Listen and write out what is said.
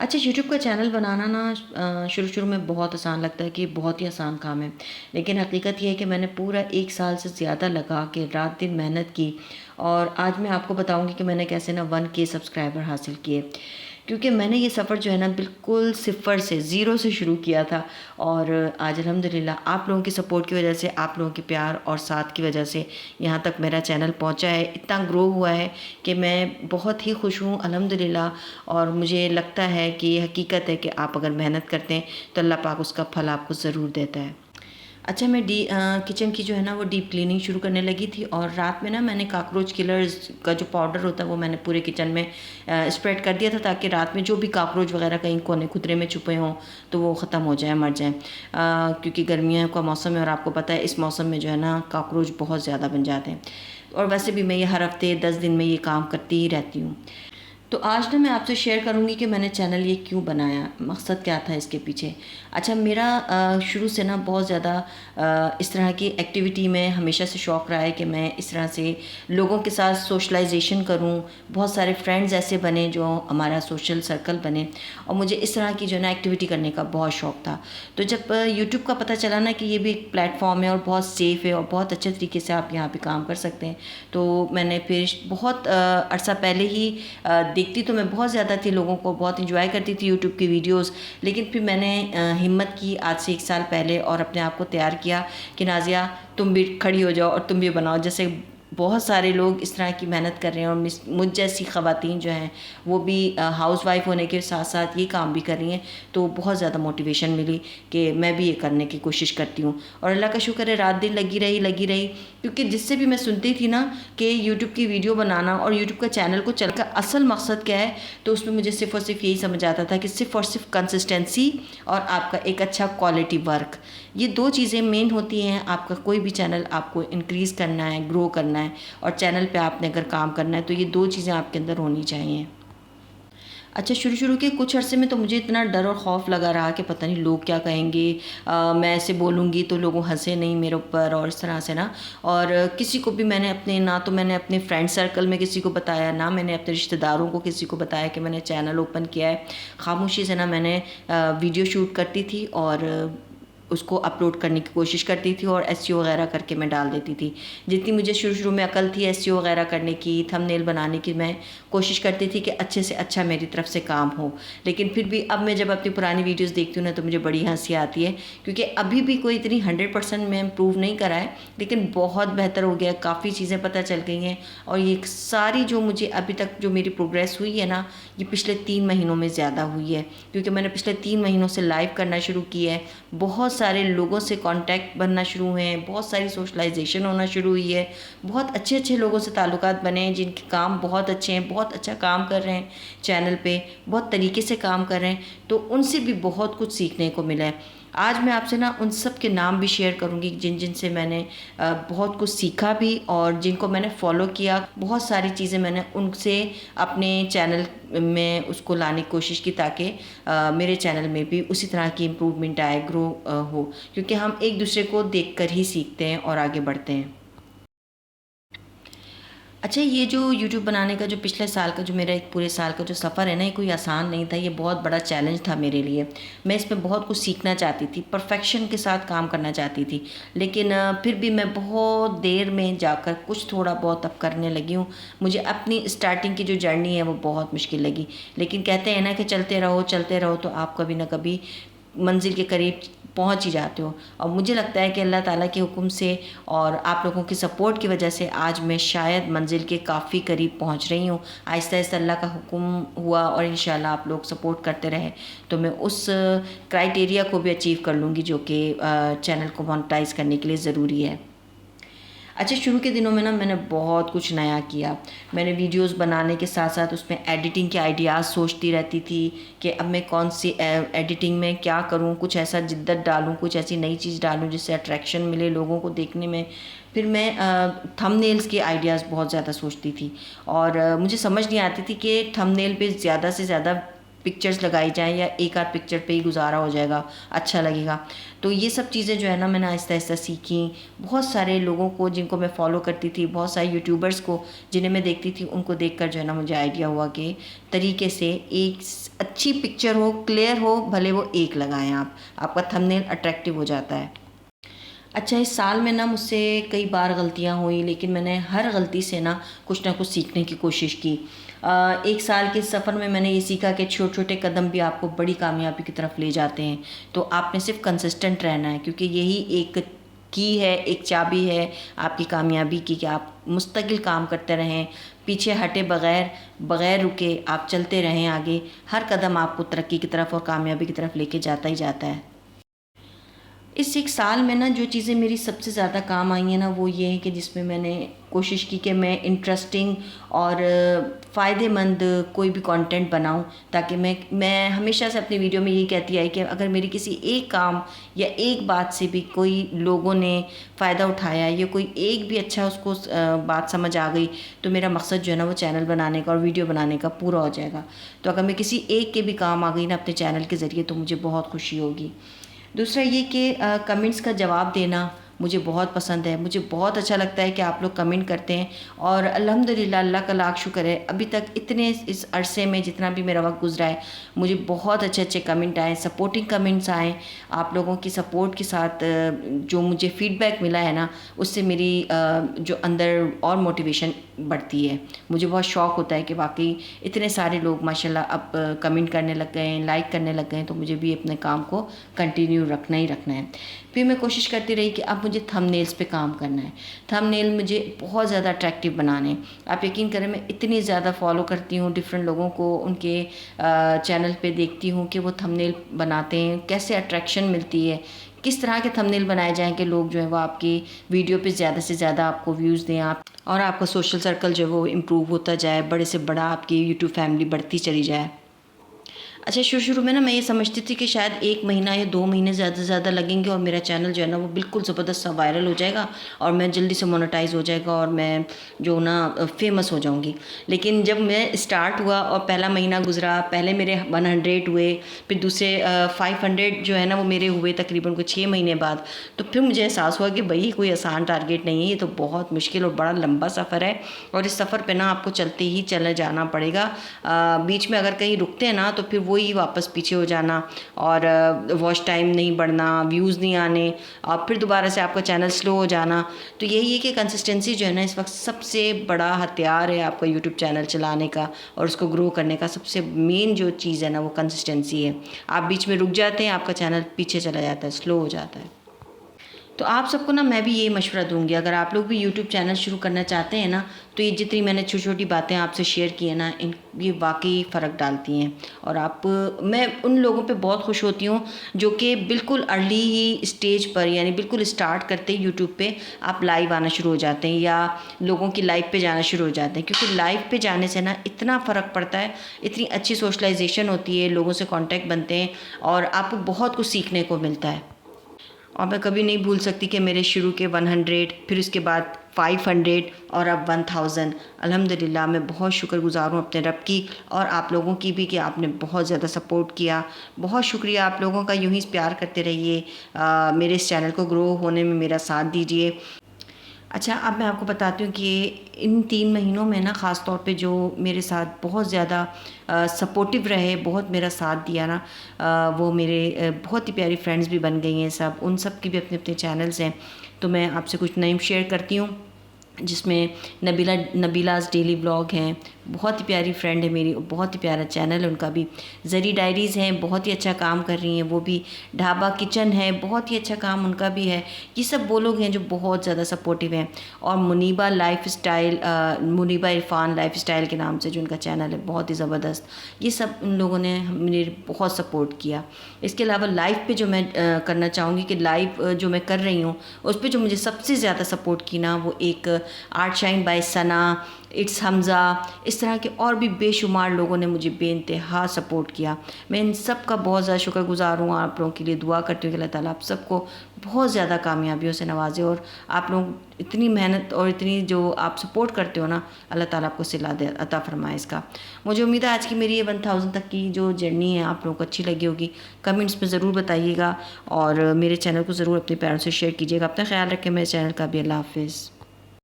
अच्छा, यूट्यूब का चैनल बनाना ना शुरू-शुरू में बहुत आसान लगता है कि बहुत ही आसान काम है। लेकिन हकीकत ये है कि मैंने पूरा 1 साल से ज़्यादा लगा के रात-दिन मेहनत की और आज मैं आपको बताऊँगी कि मैंने कैसे ना 1 के सब्सक्राइबर हासिल किए। क्योंकि मैंने ये सफ़र जो है ना बिल्कुल सिफ़र से, ज़ीरो से शुरू किया था और आज अल्हम्दुलिल्लाह आप लोगों की सपोर्ट की वजह से, आप लोगों के प्यार और साथ की वजह से यहाँ तक मेरा चैनल पहुँचा है, इतना ग्रो हुआ है कि मैं बहुत ही खुश हूँ अल्हम्दुलिल्लाह। और मुझे लगता है कि ये हकीकत है कि आप अगर मेहनत करते हैं तो अल्लाह पाक उसका फल आपको ज़रूर देता है। अच्छा, मैं किचन की जो है ना वो डीप क्लीनिंग शुरू करने लगी थी और रात में ना मैंने कॉकरोच किलर्स का जो पाउडर होता है वो मैंने पूरे किचन में स्प्रेड कर दिया था, ताकि रात में जो भी कॉकरोच वगैरह कहीं कोने खुदरे में छुपे हों तो वो ख़त्म हो जाए, मर जाएँ। क्योंकि गर्मियों का मौसम है और आपको पता है इस मौसम में जो है ना कॉकरोच बहुत ज़्यादा बन जाते हैं। और वैसे भी मैं ये हर हफ़्ते 10 दिन में ये काम करती ही रहती हूँ। तो आज ना मैं आपसे शेयर करूँगी कि मैंने चैनल ये क्यों बनाया, मकसद क्या था इसके पीछे। अच्छा, मेरा शुरू से ना बहुत ज़्यादा इस तरह की एक्टिविटी में हमेशा से शौक़ रहा है कि मैं इस तरह से लोगों के साथ सोशलाइजेशन करूँ, बहुत सारे फ्रेंड्स ऐसे बने जो हमारा सोशल सर्कल बने और मुझे इस तरह की जो है ना एक्टिविटी करने का बहुत शौक़ था। तो जब यूट्यूब का पता चला ना कि ये भी एक प्लेटफॉर्म है और बहुत सेफ़ है और बहुत अच्छे तरीके से आप यहाँ पे काम कर सकते हैं, तो मैंने फिर बहुत अरसा पहले ही देखती तो मैं बहुत ज़्यादा थी, लोगों को बहुत एंजॉय करती थी यूट्यूब की वीडियोस। लेकिन फिर मैंने हिम्मत की आज से 1 साल पहले और अपने आप को तैयार किया कि नाज़िया तुम भी खड़ी हो जाओ और तुम भी बनाओ। जैसे बहुत सारे लोग इस तरह की मेहनत कर रहे हैं और मुझ जैसी ख़वातीन जो हैं वो भी हाउसवाइफ होने के साथ साथ ये काम भी कर रही हैं। तो बहुत ज़्यादा मोटिवेशन मिली कि मैं भी ये करने की कोशिश करती हूँ और अल्लाह का शुक्र है रात दिन लगी रही। क्योंकि जिससे भी मैं सुनती थी ना कि यूट्यूब की वीडियो बनाना और यूट्यूब का चैनल को चल का असल मकसद क्या है, तो उसमें मुझे सिर्फ़ और सिर्फ यही समझ आता था कि सिर्फ़ और सिर्फ कंसिस्टेंसी और आपका एक अच्छा क्वालिटी वर्क, ये 2 चीज़ें मेन होती हैं। आपका कोई भी चैनल आपको इंक्रीज़ करना है, ग्रो करना है और चैनल पे आपने अगर काम करना है तो ये 2 चीज़ें आपके अंदर होनी चाहिए। अच्छा, शुरू-शुरू के कुछ अरसे में तो मुझे इतना डर और खौफ़ लगा रहा कि पता नहीं लोग क्या कहेंगे, मैं ऐसे बोलूँगी तो लोग हँसे नहीं मेरे ऊपर और इस तरह से ना। और किसी को भी मैंने मैंने अपने फ्रेंड सर्कल में किसी को बताया, ना मैंने अपने रिश्तेदारों को किसी को बताया कि मैंने चैनल ओपन किया है। खामोशी से ना मैंने वीडियो शूट करती थी और उसको अपलोड करने की कोशिश करती थी और एसईओ वगैरह करके मैं डाल देती थी। जितनी मुझे शुरू-शुरू में अकल थी एसईओ वगैरह करने की, थंबनेल बनाने की, मैं कोशिश करती थी कि अच्छे से अच्छा मेरी तरफ से काम हो। लेकिन फिर भी अब मैं जब अपनी पुरानी वीडियोज़ देखती हूँ ना तो मुझे बड़ी हँसी आती है, क्योंकि अभी भी कोई इतनी 100% मैं इम्प्रूव नहीं करा है, लेकिन बहुत बेहतर हो गया, काफ़ी चीज़ें पता चल गई हैं। और ये सारी जो मुझे अभी तक जो मेरी प्रोग्रेस हुई है ना, ये पिछले 3 महीनों में ज़्यादा हुई है, क्योंकि मैंने पिछले 3 महीनों से लाइव करना शुरू किया है। बहुत सारे लोगों से कांटेक्ट बनना शुरू हुए हैं, बहुत सारी सोशलाइजेशन होना शुरू हुई है, बहुत अच्छे-अच्छे लोगों से ताल्लुकात बने हैं जिनके काम बहुत अच्छे हैं, बहुत अच्छा काम कर रहे हैं चैनल पे, बहुत तरीके से काम कर रहे हैं, तो उनसे भी बहुत कुछ सीखने को मिला है। आज मैं आपसे ना उन सब के नाम भी शेयर करूँगी जिन से मैंने बहुत कुछ सीखा भी और जिनको मैंने फ़ॉलो किया। बहुत सारी चीज़ें मैंने उनसे अपने चैनल में उसको लाने की कोशिश की, ताकि मेरे चैनल में भी उसी तरह की इम्प्रूवमेंट आए, ग्रो हो, क्योंकि हम एक दूसरे को देखकर ही सीखते हैं और आगे बढ़ते हैं। अच्छा, ये जो यूट्यूब बनाने का जो पिछले साल का जो मेरा एक पूरे साल का जो सफ़र है ना, ये कोई आसान नहीं था, ये बहुत बड़ा चैलेंज था मेरे लिए। मैं इसमें बहुत कुछ सीखना चाहती थी, परफेक्शन के साथ काम करना चाहती थी, लेकिन फिर भी मैं बहुत देर में जाकर कुछ थोड़ा बहुत अब करने लगी हूँ। मुझे अपनी स्टार्टिंग की जो जर्नी है वो बहुत मुश्किल लगी, लेकिन कहते हैं ना कि चलते रहो तो आप कभी ना कभी मंजिल के करीब पहुंच ही जाते हो। और मुझे लगता है कि अल्लाह ताला के हुक्म से और आप लोगों की सपोर्ट की वजह से आज मैं शायद मंजिल के काफ़ी करीब पहुंच रही हूँ। आहिस्ता-आहिस्ता अल्लाह का हुक्म हुआ और इंशाल्लाह आप लोग सपोर्ट करते रहे तो मैं उस क्राइटेरिया को भी अचीव कर लूँगी जो कि चैनल को मोनेटाइज़ करने के लिए ज़रूरी है। अच्छा, शुरू के दिनों में ना मैंने बहुत कुछ नया किया। मैंने वीडियोस बनाने के साथ साथ उसमें एडिटिंग के आइडियाज़ सोचती रहती थी कि अब मैं कौन सी एडिटिंग में क्या करूं, कुछ ऐसा जिद्दत डालूं, कुछ ऐसी नई चीज़ डालूं जिससे अट्रैक्शन मिले लोगों को देखने में। फिर मैं थंबनेल्स के आइडियाज़ बहुत ज़्यादा सोचती थी और मुझे समझ नहीं आती थी कि थंबनेल पे ज़्यादा से ज़्यादा पिक्चर्स लगाई जाएँ या एक आध पिक्चर पे ही गुजारा हो जाएगा, अच्छा लगेगा। तो ये सब चीज़ें जो है ना मैंने आहिस्ता आहिस्ता सीखी। बहुत सारे लोगों को जिनको मैं फॉलो करती थी, बहुत सारे यूट्यूबर्स को जिन्हें मैं देखती थी, उनको देखकर जो है ना मुझे आइडिया हुआ कि तरीके से एक अच्छी पिक्चर हो, क्लियर हो, भले वो एक लगाएं आप, आपका थंबनेल अट्रैक्टिव हो जाता है। अच्छा, इस साल में ना मुझसे कई बार गलतियाँ हुई, लेकिन मैंने हर गलती से ना कुछ सीखने की कोशिश की। एक साल के सफ़र में मैंने ये सीखा कि छोटे छोटे कदम भी आपको बड़ी कामयाबी की तरफ ले जाते हैं। तो आपने सिर्फ कंसिस्टेंट रहना है, क्योंकि यही एक की है, एक चाबी है आपकी कामयाबी की, कि आप मुस्तकिल काम करते रहें, पीछे हटे बग़ैर रुके आप चलते रहें आगे। हर कदम आपको तरक्की की तरफ और कामयाबी की तरफ लेके जाता ही जाता है। इस एक साल में ना जो चीज़ें मेरी सबसे ज़्यादा काम आई हैं ना, वो ये है कि जिसमें मैंने कोशिश की कि मैं इंटरेस्टिंग और फ़ायदेमंद कोई भी कंटेंट बनाऊं, ताकि मैं हमेशा से अपनी वीडियो में यही कहती आई कि अगर मेरी किसी एक काम या एक बात से भी कोई लोगों ने फ़ायदा उठाया या कोई एक भी अच्छा उसको बात समझ आ गई, तो मेरा मकसद जो है ना वो चैनल बनाने का और वीडियो बनाने का पूरा हो जाएगा। तो अगर मैं किसी एक के भी काम आ गई ना अपने चैनल के ज़रिए, तो मुझे बहुत खुशी होगी। दूसरा ये कि कमेंट्स का जवाब देना मुझे बहुत पसंद है। मुझे बहुत अच्छा लगता है कि आप लोग कमेंट करते हैं, और अल्हम्दुलिल्लाह, अल्लाह का लाख शुक्र है, अभी तक इतने इस अरसे में जितना भी मेरा वक्त गुजरा है, मुझे बहुत अच्छे अच्छे कमेंट आए, सपोर्टिंग कमेंट्स आए। आप लोगों की सपोर्ट के साथ जो मुझे फ़ीडबैक मिला है ना, उससे मेरी जो अंदर और मोटिवेशन बढ़ती है। मुझे बहुत शौक़ होता है कि वाकई इतने सारे लोग माशाल्लाह अब कमेंट करने लग गए हैं, लाइक करने लग गए हैं, तो मुझे भी अपने काम को कंटिन्यू रखना ही रखना है। फिर मैं कोशिश करती रही कि अब मुझे थंबनेल्स पे काम करना है। थंबनेल मुझे बहुत ज़्यादा अट्रैक्टिव बनाने हैं। आप यकीन करें, मैं इतनी ज़्यादा फॉलो करती हूँ डिफरेंट लोगों को, उनके चैनल पे देखती हूँ कि वो थंबनेल बनाते हैं, कैसे अट्रैक्शन मिलती है, किस तरह के थंबनेल बनाए जाएँ कि लोग जो है वो आपकी वीडियो पे ज़्यादा से ज़्यादा आपको व्यूज़ दें, आप और आपका सोशल सर्कल जो है वो इम्प्रूव होता जाए, बड़े से बड़ा आपकी यूट्यूब फैमिली बढ़ती चली जाए। अच्छा, शुरू में ना मैं ये समझती थी कि शायद 1 महीना या 2 महीने ज़्यादा से ज़्यादा लगेंगे और मेरा चैनल जो है ना वो बिल्कुल ज़बरदस्त सा वायरल हो जाएगा और मैं जल्दी से मोनेटाइज़ हो जाएगा और मैं जो ना फ़ेमस हो जाऊंगी। लेकिन जब मैं स्टार्ट हुआ और पहला महीना गुज़रा, पहले मेरे 100 हुए, फिर दूसरे 500 जो है ना वो मेरे हुए तकरीबन कुछ 6 महीने बाद। तो फिर मुझे एहसास हुआ कि भाई कोई आसान टारगेट नहीं है, ये तो बहुत मुश्किल और बड़ा लंबा सफ़र है, और इस सफ़र पे ना आपको चलते ही चले जाना पड़ेगा। बीच में अगर कहीं रुकते हैं ना तो फिर वही वापस पीछे हो जाना और वॉच टाइम नहीं बढ़ना, व्यूज़ नहीं आने, और फिर दोबारा से आपका चैनल स्लो हो जाना। तो यही है कि कंसिस्टेंसी जो है ना इस वक्त सबसे बड़ा हथियार है आपका यूट्यूब चैनल चलाने का और उसको ग्रो करने का। सबसे मेन जो चीज़ है ना वो कंसिस्टेंसी है। आप बीच में रुक जाते हैं, आपका चैनल पीछे चला जाता है, स्लो हो जाता है। तो आप सबको ना मैं भी ये मशवरा दूंगी, अगर आप लोग भी यूट्यूब चैनल शुरू करना चाहते हैं ना, तो ये जितनी मैंने छोटी छोटी बातें आपसे शेयर की है ना, ये वाकई फ़र्क डालती हैं। और मैं उन लोगों पे बहुत खुश होती हूँ जो कि बिल्कुल अर्ली ही स्टेज पर, यानी बिल्कुल स्टार्ट करते ही यूट्यूब पे आप लाइव आना शुरू हो जाते हैं या लोगों की लाइव पे जाना शुरू हो जाते हैं, क्योंकि लाइव पे जाने से ना इतना फ़र्क पड़ता है, इतनी अच्छी सोशलाइजेशन होती है, लोगों से कॉन्टैक्ट बनते हैं और आपको बहुत कुछ सीखने को मिलता है। और मैं कभी नहीं भूल सकती कि मेरे शुरू के 100, फिर उसके बाद 500 और अब 1000। अल्हम्दुलिल्लाह, मैं बहुत शुक्रगुज़ार हूँ अपने रब की और आप लोगों की भी कि आपने बहुत ज़्यादा सपोर्ट किया। बहुत शुक्रिया आप लोगों का, यूँ ही प्यार करते रहिए, मेरे इस चैनल को ग्रो होने में मेरा साथ दीजिए। अच्छा, अब मैं आपको बताती हूँ कि इन 3 महीनों में ना ख़ास तौर पे जो मेरे साथ बहुत ज़्यादा सपोर्टिव रहे, बहुत मेरा साथ दिया ना, वो मेरे बहुत ही प्यारी फ्रेंड्स भी बन गई हैं सब। उन सब के भी अपने अपने चैनल्स हैं, तो मैं आपसे कुछ नेम शेयर करती हूँ, जिसमें नबीलाज़ डेली ब्लॉग हैं, बहुत ही प्यारी फ्रेंड है मेरी, बहुत ही प्यारा चैनल है उनका भी। ज़री डायरीज़ हैं, बहुत ही अच्छा काम कर रही हैं वो भी। ढाबा किचन है, बहुत ही अच्छा काम उनका भी है। ये सब वो लोग हैं जो बहुत ज़्यादा सपोर्टिव हैं। और मुनीबा इरफान लाइफ स्टाइल के नाम से जो उनका चैनल है, बहुत ही ज़बरदस्त। ये सब उन लोगों ने मेरे बहुत सपोर्ट किया। इसके अलावा लाइव पे जो मैं करना चाहूँगी कि लाइव जो मैं कर रही हूँ उस पर जो मुझे सबसे ज़्यादा सपोर्ट की ना, वो एक art shine by Sana, it's Hamza, इस तरह के और भी बेशुमार लोगों ने मुझे बेइंतहा सपोर्ट किया। मैं इन सब का बहुत ज़्यादा शुक्रगुज़ार हूँ। आप लोगों के लिए दुआ करती हूँ कि अल्लाह ताला आप सबको बहुत ज़्यादा कामयाबियों से नवाजे, और आप लोग इतनी मेहनत और इतनी जो आप सपोर्ट करते हो ना, अल्लाह ताला आपको सिला दे, अता फरमाए इसका। मुझे उम्मीद है आज की मेरी ये 1000 तक की जो जर्नी है आप लोगों को अच्छी लगी होगी। कमेंट्स में ज़रूर बताइएगा और मेरे चैनल को ज़रूर अपने प्यारों से शेयर कीजिएगा। अपना ख्याल रखें। मेरे चैनल का भी। अल्लाह हाफ़िज़।